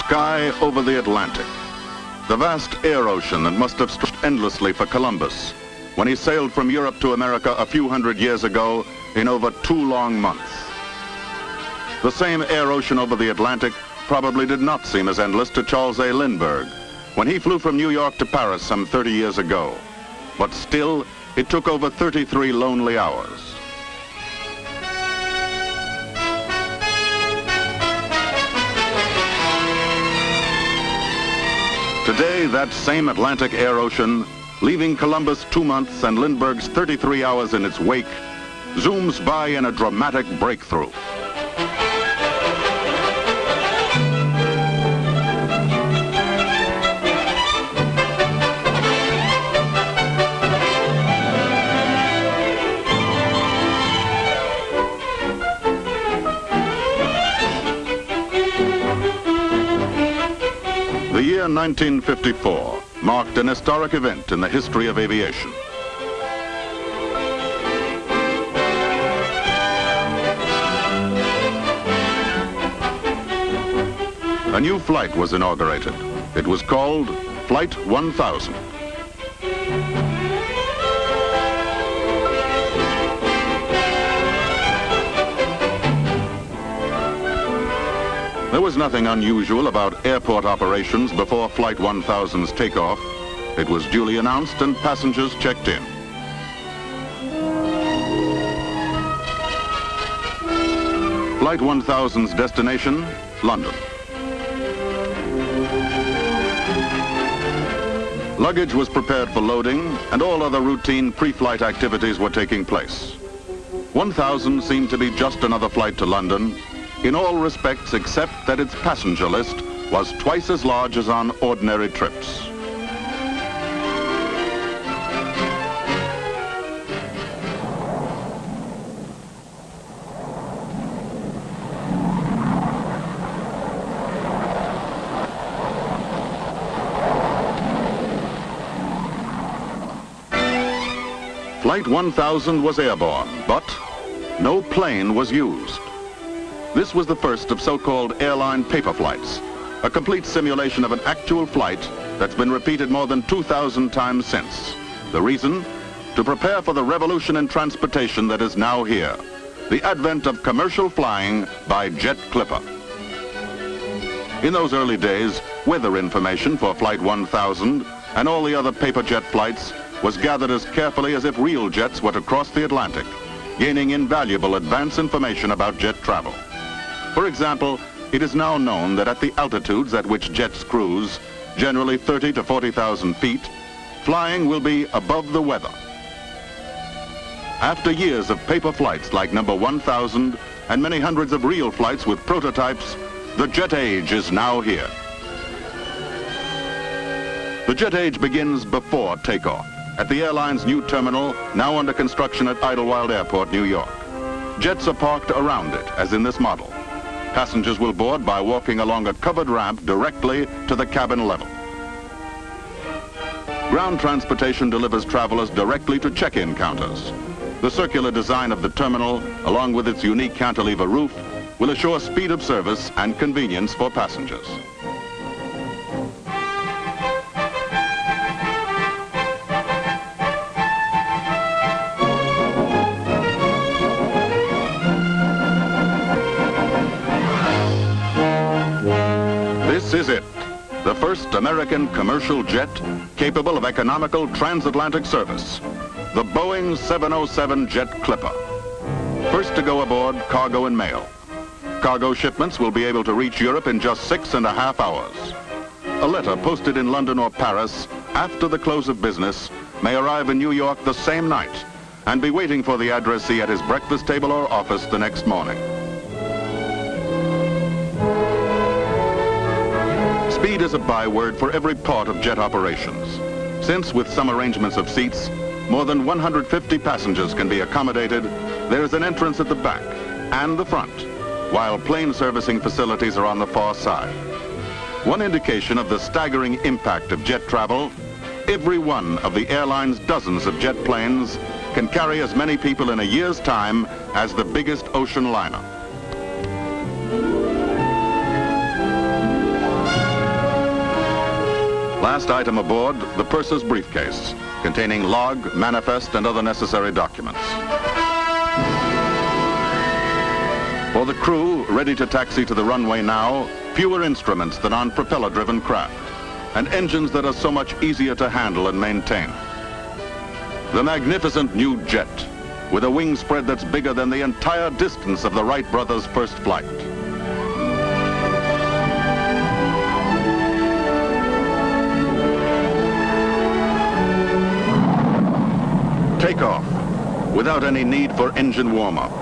sky over the Atlantic, the vast air ocean that must have stretched endlessly for Columbus when he sailed from Europe to America a few hundred years ago in over 2 long months. The same air ocean over the Atlantic probably did not seem as endless to Charles A. Lindbergh when he flew from New York to Paris some 30 years ago. But still, it took over 33 lonely hours. Today, that same Atlantic air ocean, leaving Columbus 2 months and Lindbergh's 33 hours in its wake, zooms by in a dramatic breakthrough. The year 1954 marked an historic event in the history of aviation. A new flight was inaugurated. It was called Flight 1000. There was nothing unusual about airport operations before Flight 1000's takeoff. It was duly announced and passengers checked in. Flight 1000's destination, London. Luggage was prepared for loading and all other routine pre-flight activities were taking place. 1000 seemed to be just another flight to London, in all respects except that its passenger list was twice as large as on ordinary trips. Flight 1000 was airborne, but no plane was used. This was the first of so-called airline paper flights, a complete simulation of an actual flight that's been repeated more than 2,000 times since. The reason? To prepare for the revolution in transportation that is now here, the advent of commercial flying by jet clipper. In those early days, weather information for Flight 1000 and all the other paper jet flights was gathered as carefully as if real jets were to cross the Atlantic, gaining invaluable advance information about jet travel. For example, it is now known that at the altitudes at which jets cruise, generally 30 to 40,000 feet, flying will be above the weather. After years of paper flights like number 1000 and many hundreds of real flights with prototypes, the jet age is now here. The jet age begins before takeoff at the airline's new terminal, now under construction at Idlewild Airport, New York. Jets are parked around it, as in this model. Passengers will board by walking along a covered ramp directly to the cabin level. Ground transportation delivers travelers directly to check-in counters. The circular design of the terminal, along with its unique cantilever roof, will assure speed of service and convenience for passengers. This is it, the first American commercial jet capable of economical transatlantic service, the Boeing 707 Jet Clipper. First to go aboard cargo and mail. Cargo shipments will be able to reach Europe in just 6.5 hours. A letter posted in London or Paris after the close of business may arrive in New York the same night and be waiting for the addressee at his breakfast table or office the next morning. Speed is a byword for every part of jet operations, since with some arrangements of seats, more than 150 passengers can be accommodated. There is an entrance at the back and the front, while plane servicing facilities are on the far side. One indication of the staggering impact of jet travel, every one of the airline's dozens of jet planes can carry as many people in a year's time as the biggest ocean liner. Last item aboard, the purser's briefcase, containing log, manifest, and other necessary documents. For the crew, ready to taxi to the runway now, fewer instruments than on propeller-driven craft, and engines that are so much easier to handle and maintain. The magnificent new jet, with a wing spread that's bigger than the entire distance of the Wright brothers' first flight. Takeoff, without any need for engine warm-up,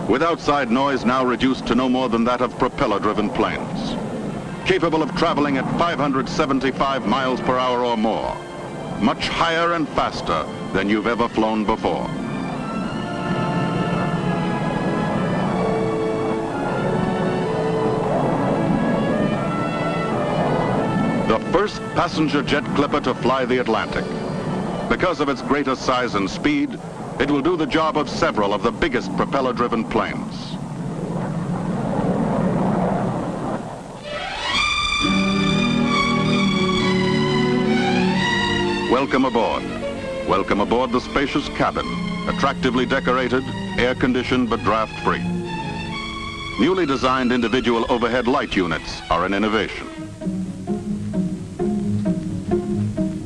with outside noise now reduced to no more than that of propeller-driven planes, capable of traveling at 575 miles per hour or more, much higher and faster than you've ever flown before. The first passenger jet clipper to fly the Atlantic. Because of its greater size and speed, it will do the job of several of the biggest propeller-driven planes. Welcome aboard. Welcome aboard the spacious cabin, attractively decorated, air-conditioned but draft-free. Newly designed individual overhead light units are an innovation.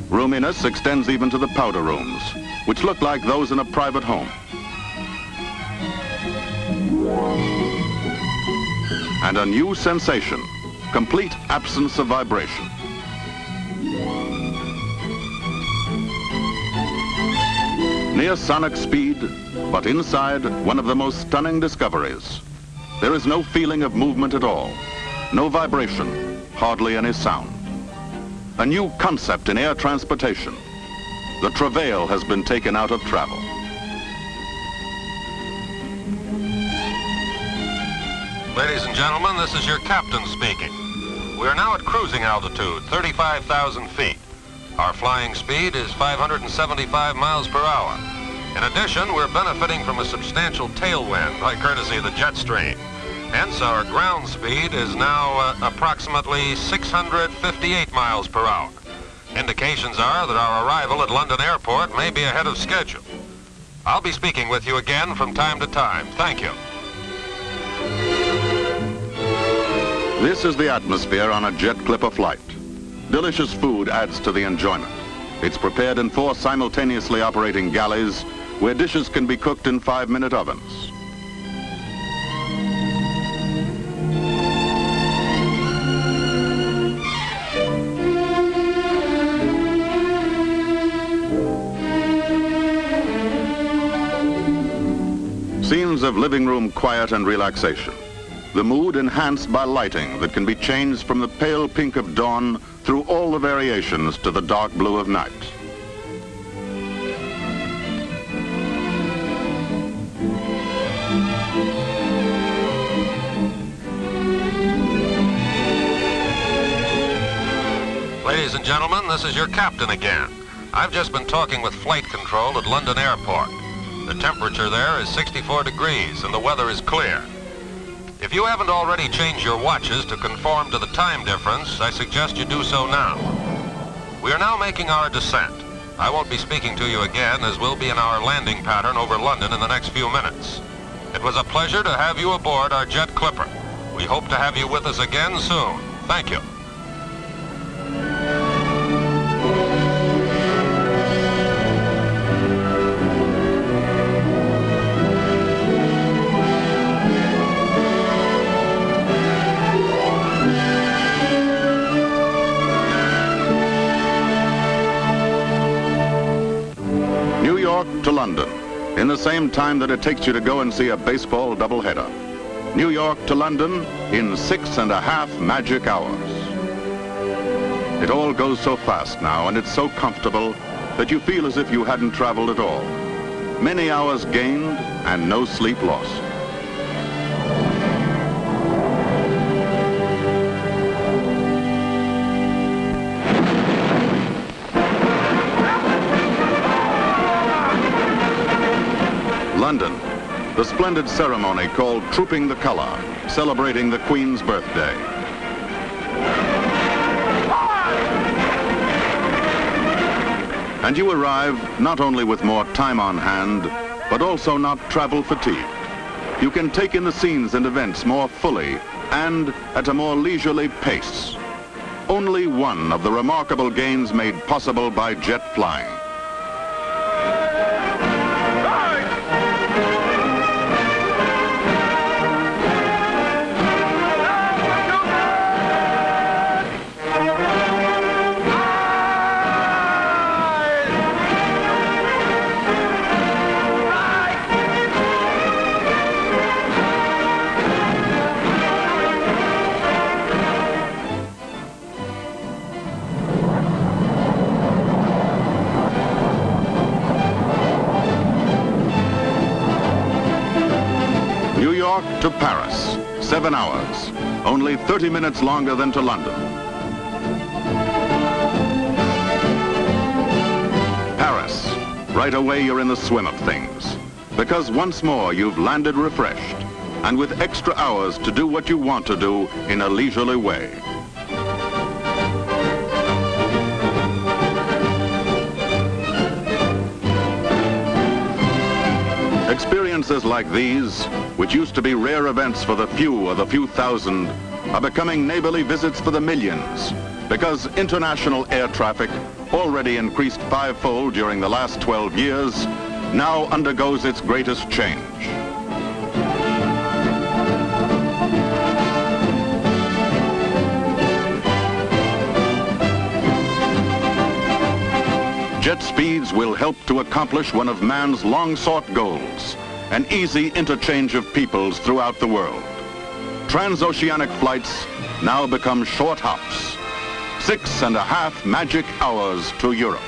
Roominess extends even to the powder rooms, which look like those in a private home. And a new sensation, complete absence of vibration. Near sonic speed, but inside, one of the most stunning discoveries. There is no feeling of movement at all, no vibration, hardly any sound. A new concept in air transportation. The travail has been taken out of travel. Ladies and gentlemen, this is your captain speaking. We are now at cruising altitude, 35,000 feet. Our flying speed is 575 miles per hour. In addition, we're benefiting from a substantial tailwind by courtesy of the jet stream. Hence, our ground speed is now approximately 658 miles per hour. Indications are that our arrival at London Airport may be ahead of schedule. I'll be speaking with you again from time to time. Thank you. This is the atmosphere on a jet clipper flight. Delicious food adds to the enjoyment. It's prepared in 4 simultaneously operating galleys where dishes can be cooked in 5-minute ovens. Scenes of living room quiet and relaxation. The mood enhanced by lighting that can be changed from the pale pink of dawn through all the variations to the dark blue of night. Ladies and gentlemen, this is your captain again. I've just been talking with flight control at London Airport. The temperature there is 64 degrees and the weather is clear. If you haven't already changed your watches to conform to the time difference, I suggest you do so now. We are now making our descent. I won't be speaking to you again, as we'll be in our landing pattern over London in the next few minutes. It was a pleasure to have you aboard our jet clipper. We hope to have you with us again soon. Thank you. New York to London, in the same time that it takes you to go and see a baseball doubleheader. New York to London in 6.5 magic hours. It all goes so fast now, and it's so comfortable that you feel as if you hadn't traveled at all. Many hours gained and no sleep lost. London, the splendid ceremony called Trooping the Colour, celebrating the Queen's birthday. And you arrive not only with more time on hand, but also not travel fatigued. You can take in the scenes and events more fully and at a more leisurely pace. Only one of the remarkable gains made possible by jet flying. New York to Paris, 7 hours, only 30 minutes longer than to London. Paris, right away you're in the swim of things, because once more you've landed refreshed and with extra hours to do what you want to do in a leisurely way. Experiences like these, which used to be rare events for the few or the few thousand, are becoming neighborly visits for the millions, because international air traffic, already increased 5-fold during the last 12 years, now undergoes its greatest change. Jet speeds will help to accomplish one of man's long-sought goals, an easy interchange of peoples throughout the world. Transoceanic flights now become short hops, 6.5 magic hours to Europe.